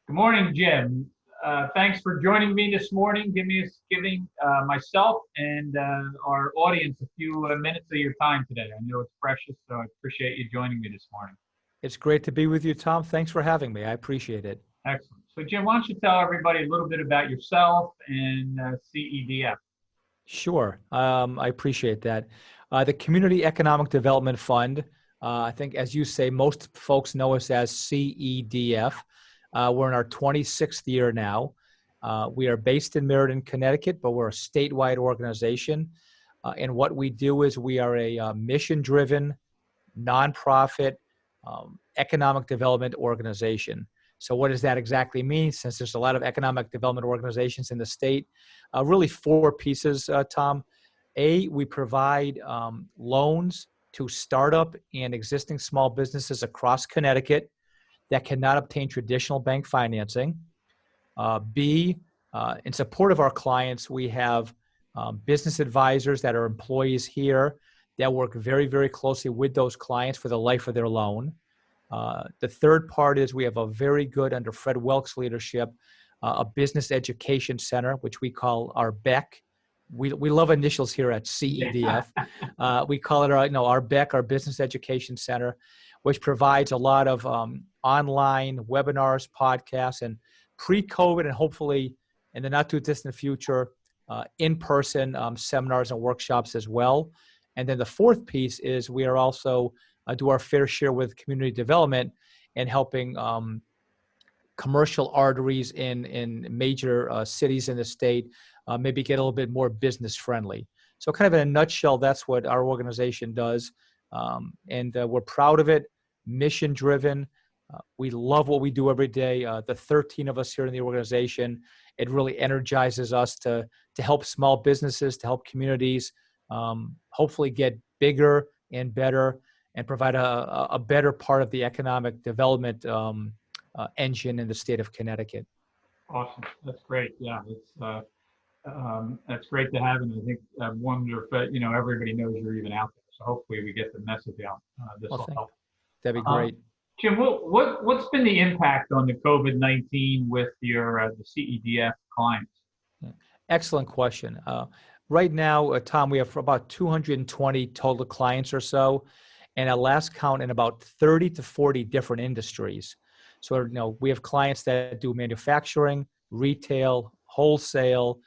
Good morning, Jim. Thanks for joining me this morning, giving myself and our audience a few minutes of your time today. I know it's precious, so I appreciate you joining me this morning. It's great to be with you, Tom. Thanks for having me. I appreciate it. Excellent. So, Jim, why don't you tell everybody a little bit about yourself and CEDF? Sure. I appreciate that. The Community Economic Development Fund, I think, as you say, most folks know us as CEDF. We're in our 26th year now. We are based in Meriden, Connecticut, but we're a statewide organization. And what we do is we are a mission-driven, nonprofit economic development organization. So what does that exactly mean? Since there's a lot of economic development organizations in the state, really four pieces, Tom. A, we provide loans to startup and existing small businesses across Connecticut that cannot obtain traditional bank financing. B, in support of our clients, we have business advisors that are employees here that work very, very closely with those clients for the life of their loan. The third part is we have a very good, under Fred Welk's leadership, a business education center, which we call our BEC. We love initials here at CEDF. We call it our BEC, our Business Education Center, which provides a lot of online webinars, podcasts, and pre-COVID and hopefully in the not too distant future, in-person seminars and workshops as well. And then the fourth piece is we are also do our fair share with community development and helping commercial arteries in major cities in the state maybe get a little bit more business friendly. So kind of in a nutshell, that's what our organization does. And we're proud of it, mission driven. We love what we do every day. The 13 of us here in the organization, it really energizes us to help small businesses, to help communities, hopefully get bigger and better and provide a better part of the economic development engine in the state of Connecticut. Awesome. That's great. Yeah, that's great to have, and I think I wonder if everybody knows you're even out there. So hopefully we get the message out. This will help. That'd be great. Jim, what's been the impact on the COVID-19 with your the CEDF clients? Excellent question. Right now, Tom, we have about 220 total clients or so, and at last count in about 30 to 40 different industries. So, we have clients that do manufacturing, retail, wholesale,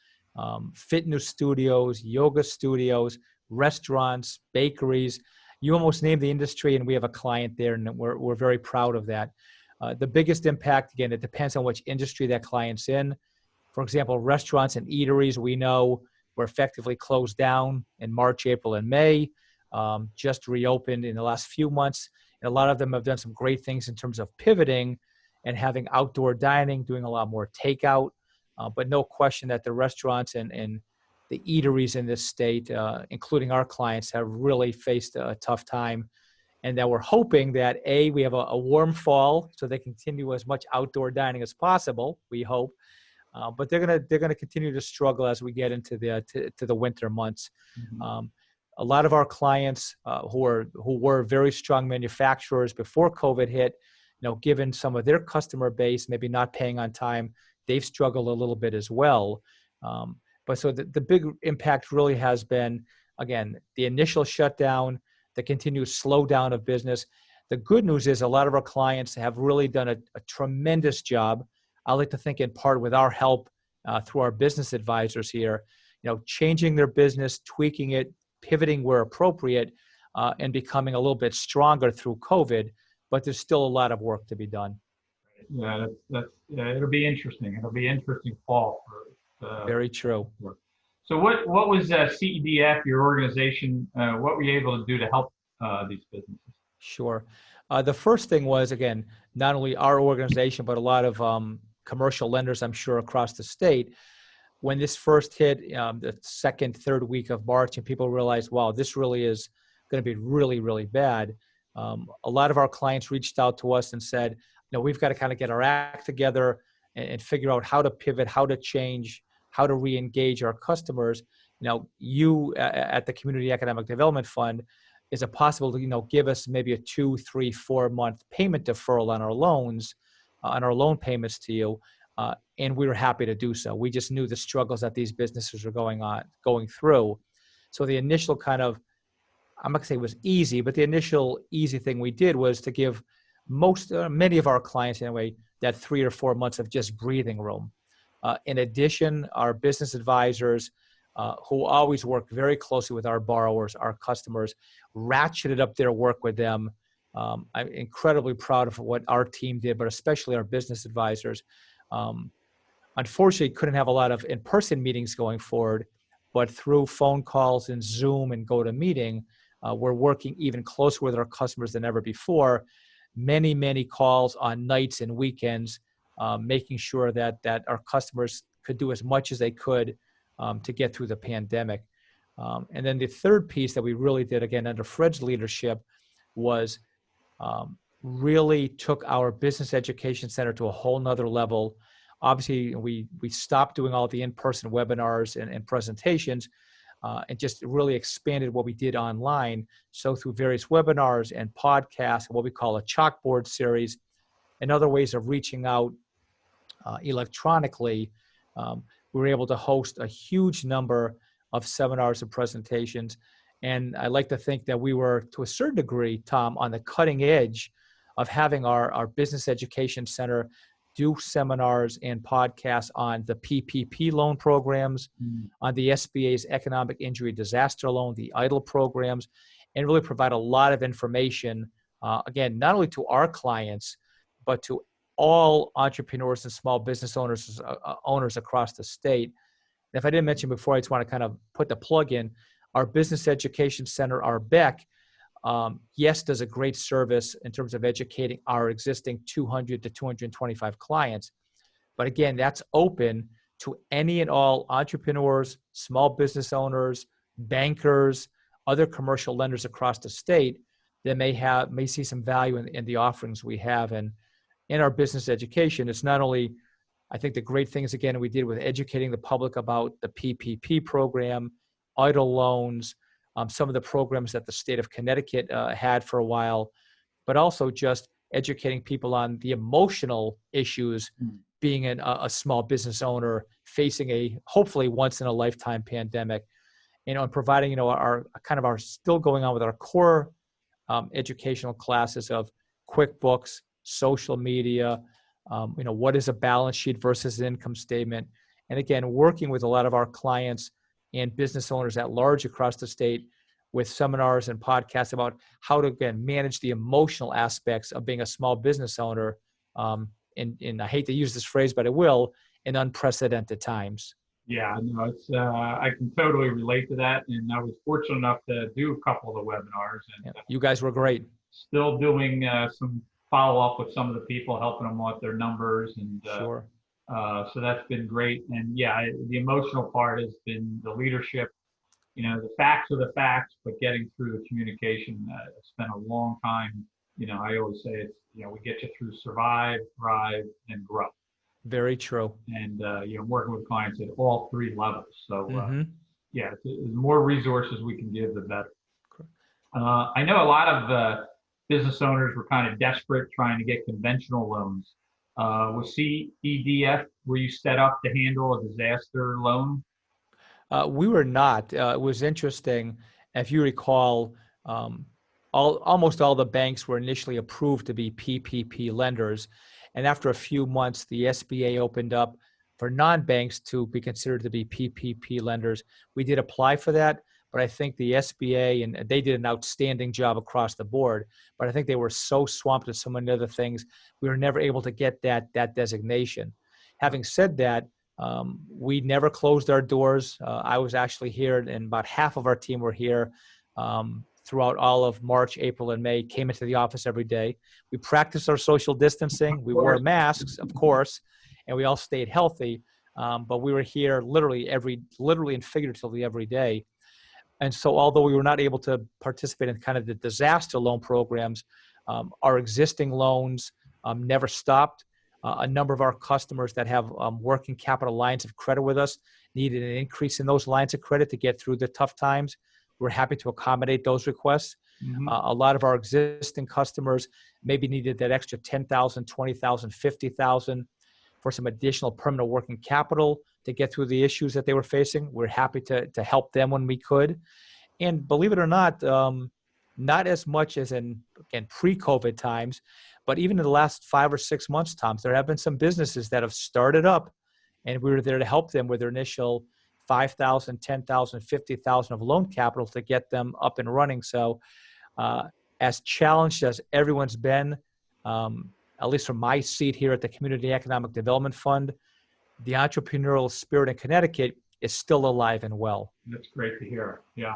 fitness studios, yoga studios, restaurants, bakeries. You almost name the industry, and we have a client there, and we're very proud of that. The biggest impact, again, it depends on which industry that client's in. For example, restaurants and eateries, we know were effectively closed down in March, April, and May, just reopened in the last few months. And a lot of them have done some great things in terms of pivoting and having outdoor dining, doing a lot more takeout. But no question that the restaurants and the eateries in this state, including our clients, have really faced a tough time. And that we're hoping that, A, we have a warm fall so they continue as much outdoor dining as possible, we hope. But they're gonna continue to struggle as we get into the winter months. Mm-hmm. A lot of our clients who were very strong manufacturers before COVID hit, given some of their customer base maybe not paying on time, they've struggled a little bit as well. But so the big impact really has been, again, the initial shutdown, the continued slowdown of business. The good news is a lot of our clients have really done a tremendous job. I like to think in part with our help through our business advisors here, changing their business, tweaking it, pivoting where appropriate, and becoming a little bit stronger through COVID. But there's still a lot of work to be done. Yeah, it'll be interesting. It'll be interesting fall for. Very true. So what was CEDF, your organization, what were you able to do to help these businesses? Sure. The first thing was, again, not only our organization, but a lot of commercial lenders, I'm sure, across the state. When this first hit, the second, third week of March, and people realized, wow, this really is going to be really, really bad. A lot of our clients reached out to us and said, we've got to kind of get our act together and figure out how to pivot, how to change, how to re-engage our customers. You at the Community Economic Development Fund, is it possible to, give us maybe a 2, 3, 4 month payment deferral on our loans on our loan payments to you. And we were happy to do so. We just knew the struggles that these businesses were going through. So the initial kind of, I'm not gonna say it was easy, but the initial easy thing we did was to give many of our clients anyway, that 3 or 4 months of just breathing room. In addition, our business advisors, who always work very closely with our borrowers, our customers, ratcheted up their work with them. I'm incredibly proud of what our team did, but especially our business advisors. Unfortunately, couldn't have a lot of in-person meetings going forward, but through phone calls and Zoom and GoToMeeting, we're working even closer with our customers than ever before. Many, many calls on nights and weekends, making sure that our customers could do as much as they could to get through the pandemic. And then the third piece that we really did, again, under Fred's leadership, was really took our business education center to a whole nother level. Obviously, we stopped doing all the in-person webinars and presentations, and just really expanded what we did online. So through various webinars and podcasts, what we call a chalkboard series, and other ways of reaching out electronically, we were able to host a huge number of seminars and presentations. And I like to think that we were, to a certain degree, Tom, on the cutting edge of having our business education center do seminars and podcasts on the PPP loan programs, on the SBA's economic injury disaster loan, the EIDL programs, and really provide a lot of information, again, not only to our clients, but to all entrepreneurs and small business owners across the state. And if I didn't mention before, I just want to kind of put the plug in. Our Business Education Center, our BEC, yes, does a great service in terms of educating our existing 200 to 225 clients. But again, that's open to any and all entrepreneurs, small business owners, bankers, other commercial lenders across the state that may see some value in the offerings we have. And in our business education, it's not only, I think the great things, again, we did with educating the public about the PPP program, EIDL loans, some of the programs that the state of Connecticut had for a while, but also just educating people on the emotional issues being a small business owner facing a hopefully once in a lifetime pandemic, and providing, our still going on with our core educational classes of QuickBooks, social media, what is a balance sheet versus an income statement. And again, working with a lot of our clients and business owners at large across the state with seminars and podcasts about how to, again, manage the emotional aspects of being a small business owner. And I hate to use this phrase, but I will, in unprecedented times. Yeah, no, it's I can totally relate to that, and I was fortunate enough to do a couple of the webinars, and you guys were great. Still doing some follow up with some of the people, helping them with their numbers, and Sure. So that's been great. And yeah, the emotional part has been the leadership. The facts are the facts, but getting through the communication, it's been a long time. I always say it's, we get you through survive, thrive, and grow. Very true. And, working with clients at all three levels. So, yeah, the more resources we can give, the better. I know a lot of business owners were kind of desperate trying to get conventional loans. Was CEDF, were you set up to handle a disaster loan? We were not. It was interesting. If you recall, almost all the banks were initially approved to be PPP lenders. And after a few months, the SBA opened up for non-banks to be considered to be PPP lenders. We did apply for that, but I think the SBA, and they did an outstanding job across the board, but I think they were so swamped with so many other things, we were never able to get that designation. Having said that, we never closed our doors. I was actually here, and about half of our team were here throughout all of March, April, and May, came into the office every day. We practiced our social distancing. We wore masks, of course, and we all stayed healthy. But we were here literally and figuratively every day. And so although we were not able to participate in kind of the disaster loan programs, our existing loans never stopped. A number of our customers that have working capital lines of credit with us needed an increase in those lines of credit to get through the tough times. We're happy to accommodate those requests. Hmm. A lot of our existing customers maybe needed that extra 10,000, 20,000, 50,000 for some additional permanent working capital to get through the issues that they were facing. We're happy to help them when we could. And believe it or not as much as in, again, pre-COVID times, but even in the last 5 or 6 months, Tom, there have been some businesses that have started up, and we were there to help them with their initial 5,000, 10,000, 50,000 of loan capital to get them up and running. So uh, as challenged as everyone's been, at least from my seat here at the Community Economic Development Fund, the entrepreneurial spirit in Connecticut is still alive and well. That's great to hear. Yeah.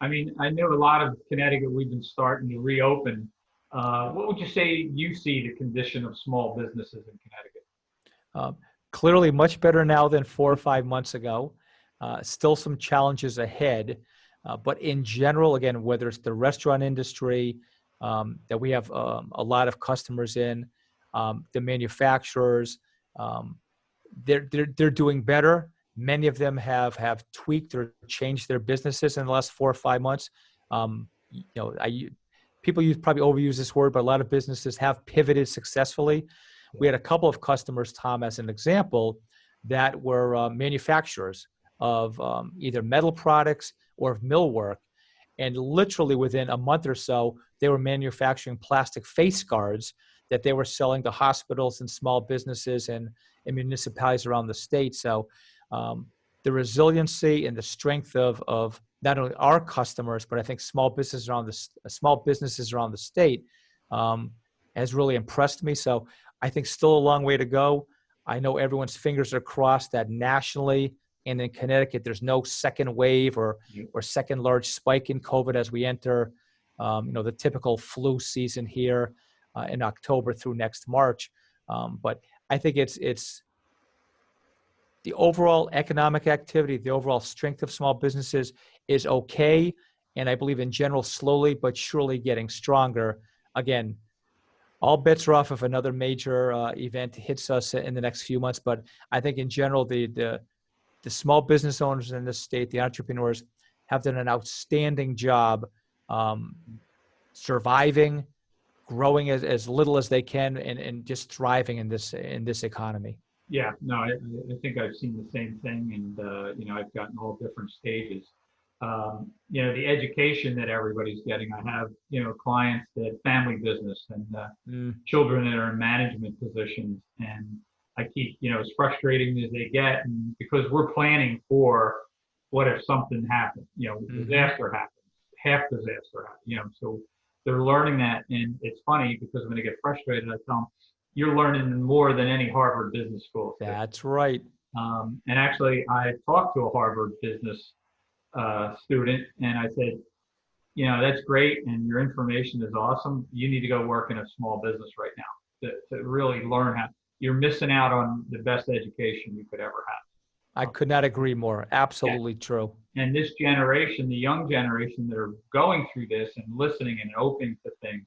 I mean, I know a lot of Connecticut, we've been starting to reopen. What would you say you see the condition of small businesses in Connecticut? Uh, Clearly much better now than 4 or 5 months ago. Still some challenges ahead. But in general, again, whether it's the restaurant industry that we have a lot of customers in, the manufacturers, um, they're doing better. Many of them have tweaked or changed their businesses in the last 4 or 5 months. You know, people probably overuse this word, but a lot of businesses have pivoted successfully. We had a couple of customers, Tom, as an example, that were manufacturers of either metal products or of millwork. And literally within a month or so, they were manufacturing plastic face guards that they were selling to hospitals and small businesses and municipalities around the state. So the resiliency and the strength of not only our customers, but I think small businesses around the state has really impressed me. So I think still a long way to go. I know everyone's fingers are crossed that nationally and in Connecticut, there's no second wave or second large spike in COVID as we enter, the typical flu season here in October through next March. But I think it's the overall economic activity, the overall strength of small businesses is okay. And I believe in general, slowly but surely getting stronger. Again, all bets are off if another major event hits us in the next few months. But I think in general, the small business owners in this state, the entrepreneurs, have done an outstanding job surviving, growing as little as they can, and just thriving in this economy. Yeah, no, I think I've seen the same thing, and I've gotten all different stages. The education that everybody's getting. I have clients that family business and children that are in management positions, and I keep as frustrating as they get, and because we're planning for what if something happens, disaster happens, half disaster happens, so they're learning that, and it's funny because when they get frustrated, I tell them, you're learning more than any Harvard Business School. That's right. And actually, I talked to a Harvard business student, and I said, that's great, and your information is awesome. You need to go work in a small business right now to really learn how. You're missing out on the best education you could ever have. I could not agree more. Absolutely true. And this generation, the young generation that are going through this and listening and open to things,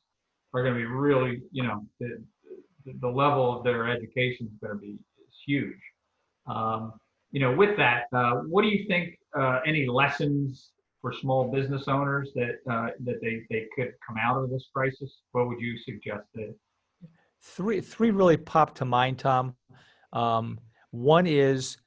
are going to be really, the level of their education is going to be huge. With that, what do you think? Any lessons for small business owners that they could come out of this crisis? What would you suggest? Three really pop to mind, Tom. One is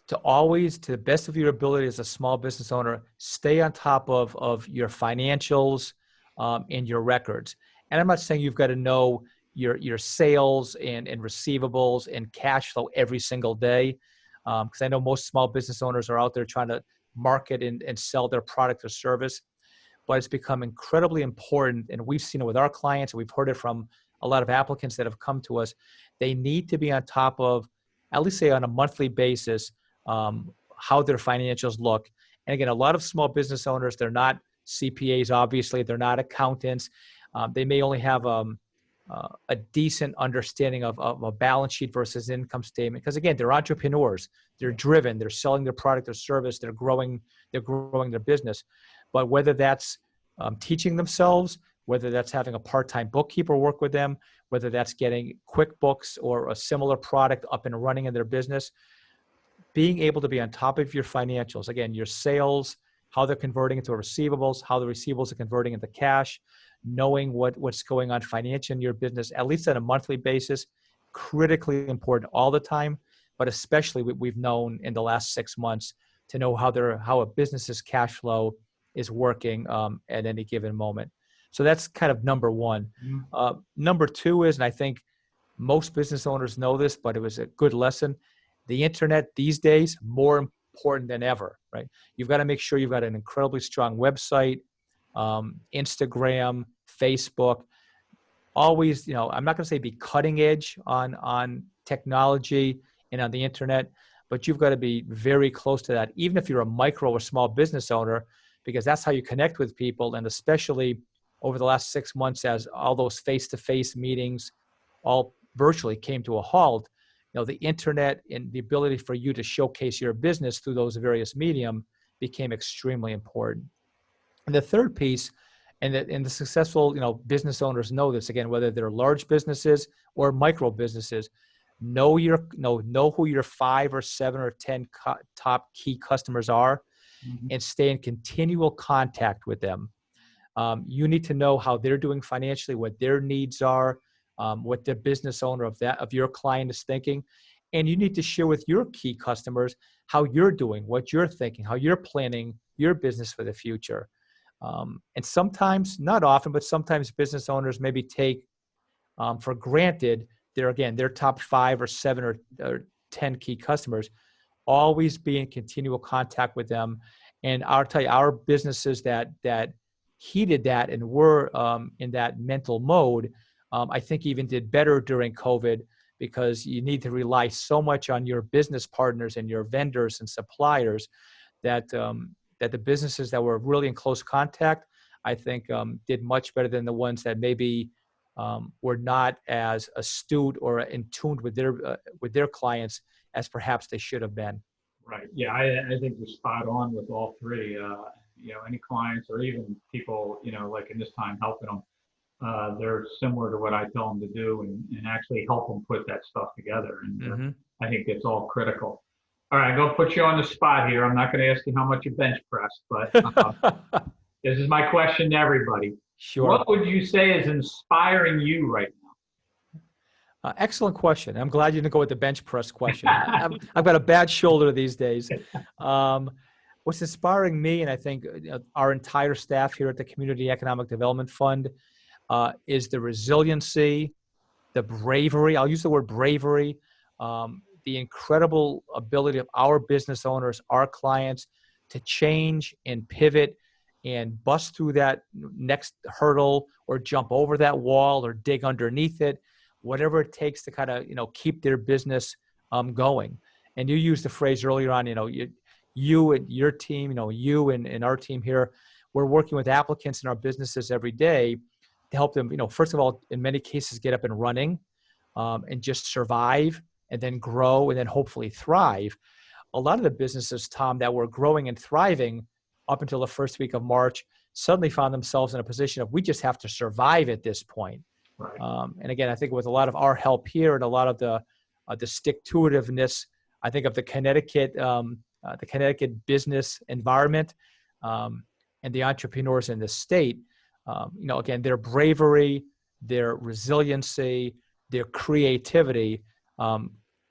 to always, to the best of your ability as a small business owner, stay on top of your financials and your records. And I'm not saying you've got to know your sales and receivables and cash flow every single day, because I know most small business owners are out there trying to market and sell their product or service. But it's become incredibly important, and we've seen it with our clients, and we've heard it from a lot of applicants that have come to us. They need to be on top of, at least say on a monthly basis, how their financials look. And again, a lot of small business owners, they're not CPAs, obviously, they're not accountants. They may only have a decent understanding of a balance sheet versus income statement, because again, they're entrepreneurs, they're driven, they're selling their product or service, they're growing their business. But whether that's teaching themselves, whether that's having a part-time bookkeeper work with them, whether that's getting QuickBooks or a similar product up and running in their business, being able to be on top of your financials, again, your sales, how they're converting into receivables, how the receivables are converting into cash, knowing what's going on financially in your business, at least on a monthly basis, critically important all the time, but especially we've known in the last 6 months to know how a business's cash flow is working at any given moment. So that's kind of number one. Number two is, and I think most business owners know this, but it was a good lesson. The internet these days, more important than ever, right? You've got to make sure you've got an incredibly strong website, Instagram, Facebook. Always, I'm not going to say be cutting edge on technology and on the internet, but you've got to be very close to that, even if you're a micro or small business owner, because that's how you connect with people. And especially over the last 6 months, as all those face-to-face meetings all virtually came to a halt, the internet and the ability for you to showcase your business through those various medium became extremely important. And the third piece, and the successful business owners know this, again, whether they're large businesses or micro businesses, know who your 5 or 7 or 10 top key customers are, and stay in continual contact with them. You need to know how they're doing financially, what their needs are, what the business owner of your client is thinking. And you need to share with your key customers how you're doing, what you're thinking, how you're planning your business for the future. And sometimes, not often, but sometimes business owners maybe take for granted their top 5 or 7 or 10 key customers. Always be in continual contact with them. And I'll tell you, our businesses that heeded that and were in that mental mode, I think even did better during COVID, because you need to rely so much on your business partners and your vendors and suppliers that the businesses that were really in close contact, I think, did much better than the ones that maybe were not as astute or in tune with their clients as perhaps they should have been. Right. Yeah, I think you're spot on with all three. Any clients or even people, like in this time helping them, they're similar to what I tell them to do, and actually help them put that stuff together. And I think it's all critical. All right, I'm going to put you on the spot here. I'm not going to ask you how much you bench press, but this is my question to everybody. Sure. What would you say is inspiring you right now? Excellent question. I'm glad you didn't go with the bench press question. I've got a bad shoulder these days. What's inspiring me, and I think our entire staff here at the Community Economic Development Fund, is the resiliency, the bravery. I'll use the word bravery, the incredible ability of our business owners, our clients, to change and pivot and bust through that next hurdle, or jump over that wall, or dig underneath it, whatever it takes to kind of keep their business going. And you used the phrase earlier on, you and your team, you and our team here, we're working with applicants in our businesses every day to help them, first of all, in many cases, get up and running, and just survive, and then grow, and then hopefully thrive. A lot of the businesses, Tom, that were growing and thriving up until the first week of March suddenly found themselves in a position of, we just have to survive at this point. Right. And again, I think with a lot of our help here and a lot of the stick-to-itiveness, I think of the Connecticut business environment, and the entrepreneurs in the state, again, their bravery, their resiliency, their creativity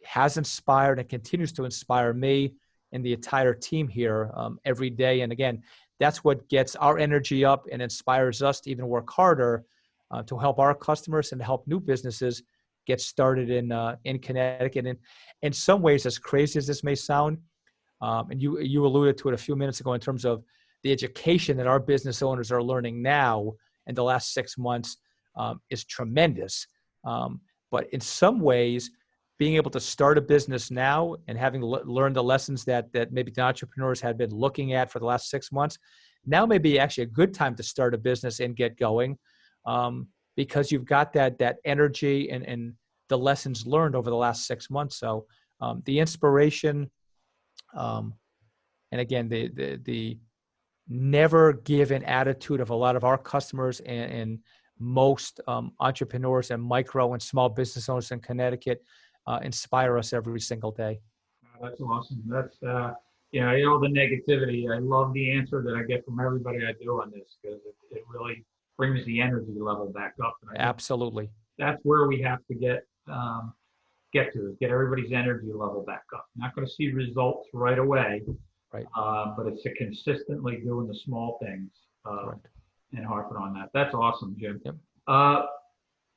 has inspired and continues to inspire me and the entire team here every day. And again, that's what gets our energy up and inspires us to even work harder to help our customers and to help new businesses get started in Connecticut. And in some ways, as crazy as this may sound, and you alluded to it a few minutes ago in terms of the education that our business owners are learning now in the last 6 months is tremendous. But in some ways, being able to start a business now and having learned the lessons that maybe the entrepreneurs had been looking at for the last 6 months, now may be actually a good time to start a business and get going, because you've got that energy and the lessons learned over the last 6 months. So the inspiration, and again, the never give an attitude of a lot of our customers and most entrepreneurs and micro and small business owners in Connecticut inspire us every single day. That's awesome. all the negativity. I love the answer that I get from everybody I do on this because it really brings the energy level back up. And I think Absolutely. that's where we have to get to is get everybody's energy level back up. Not going to see results right away, Right. but it's to consistently doing the small things Correct. and harping on that. That's awesome, Jim. Yep. Uh,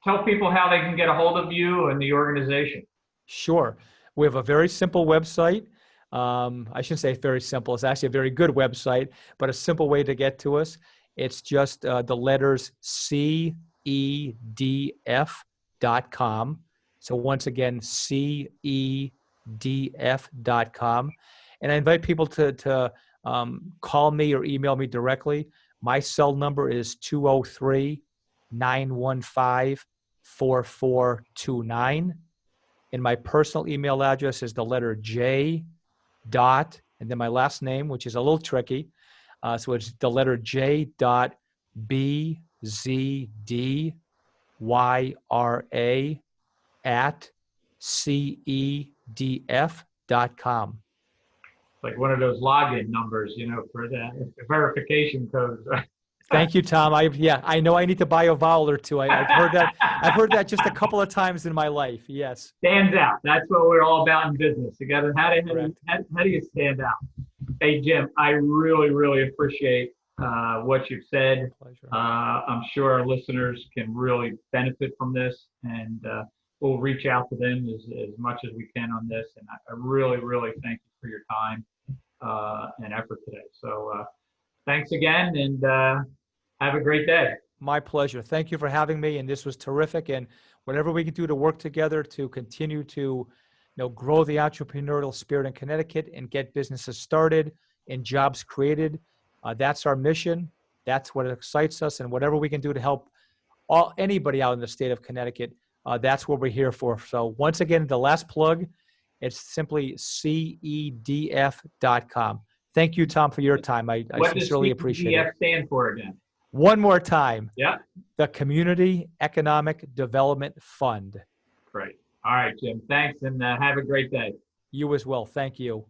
Tell people how they can get a hold of you and the organization. Sure. We have a very simple website. I shouldn't say very simple. It's actually a very good website, but a simple way to get to us. It's just the letters CEDF.com. So once again, CEDF.com. And I invite people to call me or email me directly. My cell number is 203-915-4429. And my personal email address is the letter J dot, and then my last name, which is a little tricky. So it's the letter J dot BZDYRA at CEDF.com. Like one of those login numbers, for the verification codes. Thank you, Tom. I know I need to buy a vowel or two. I've heard that. I've heard that just a couple of times in my life. Yes. Stands out. That's what we're all about in business. You got to how do you stand out? Hey Jim, I really really appreciate what you've said. Pleasure. I'm sure our listeners can really benefit from this, and we'll reach out to them as much as we can on this. And I really really thank you for your time and effort today. So thanks again, and have a great day. My pleasure. Thank you for having me, and this was terrific. And whatever we can do to work together to continue to, grow the entrepreneurial spirit in Connecticut and get businesses started and jobs created, that's our mission. That's what excites us. And whatever we can do to help anybody out in the state of Connecticut, that's what we're here for. So once again, the last plug, it's simply CEDF.com. Thank you, Tom, for your time. I sincerely appreciate it. What does CEDF stand for again? One more time. Yeah. The Community Economic Development Fund. Great. All right, Jim. Thanks, and have a great day. You as well. Thank you.